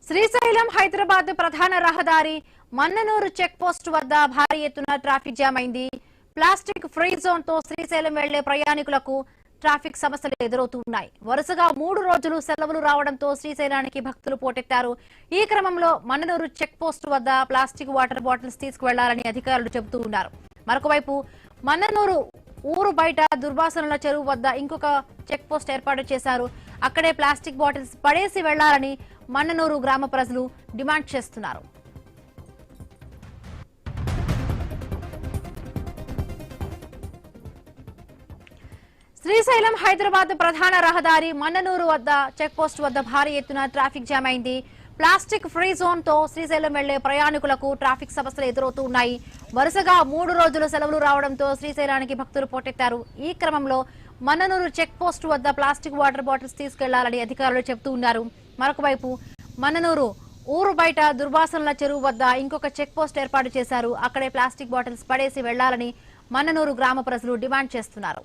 శ్రీశైలం హైదరాబాద్ ప్రధాన రహదారి Mannanur check post వద్ద భారీ ఎత్తున ట్రాఫిక్ జామ్ అయింది. ప్లాస్టిక్ ఫ్రీ జోన్ తో శ్రీశైలం వెళ్లే ప్రయాణికులకు ట్రాఫిక్ సమస్యలు ఎదురవుతున్నాయి. వరుసగా 3 రోజులు సెలవులు రావడంతో శ్రీశైలానికి భక్తులు పోటెత్తారు. ఈ క్రమంలో మన్ననూరు చెక్ పోస్ట్ వద్ద ప్లాస్టిక్ వాటర్ బాటిల్స్ తీసుకువెళ్లాలని అధికారులు చెబుతూ ఉన్నారు. మరొకవైపు మన్ననూరు ఊరు బయట దుర్వాసనల చెరువు వద్ద ఇంకొక చెక్ పోస్ట్ ఏర్పాటు చేశారు. అక్కడే ప్లాస్టిక్ బాటిల్స్ పడేసి వెళ్లాలని మన్ననూరు గ్రామ ప్రజలు డిమాండ్ చేస్తున్నారు. శ్రీశైలం హైదరాబాద్ ప్రధాన రహదారి మన్ననూరు వద్ద చెక్ పోస్ట్ వద్ద భారీ ఎత్తున ట్రాఫిక్ జామ్ అయింది. ప్లాస్టిక్ ఫ్రీ జోన్ తో శ్రీశైలం వెళ్లే ప్రయాణికులకు ట్రాఫిక్ సమస్యలు ఎదురవుతున్నాయి. వరుసగా 3 రోజులు సెలవులు రావడంతో శ్రీశైలానికి భక్తులు పోటెత్తారు. ఈ క్రమంలో మన్ననూరు చెక్ పోస్ట్ వద్ద ప్లాస్టిక్ వాటర్ బాటిల్స్ తీసుకెళ్లాలని అధికారులు చెబుతూ ఉన్నారు. మరొకవైపు మన్ననూరు ఊరు బయట దుర్వాసనల చెరువు వద్ద ఇంకొక చెక్ పోస్ట్ ఏర్పాటు చేశారు. అక్కడే ప్లాస్టిక్ బాటిల్స్ పడేసి వెళ్లాలని మన్ననూరు గ్రామ ప్రజలు డిమాండ్ చేస్తున్నారు.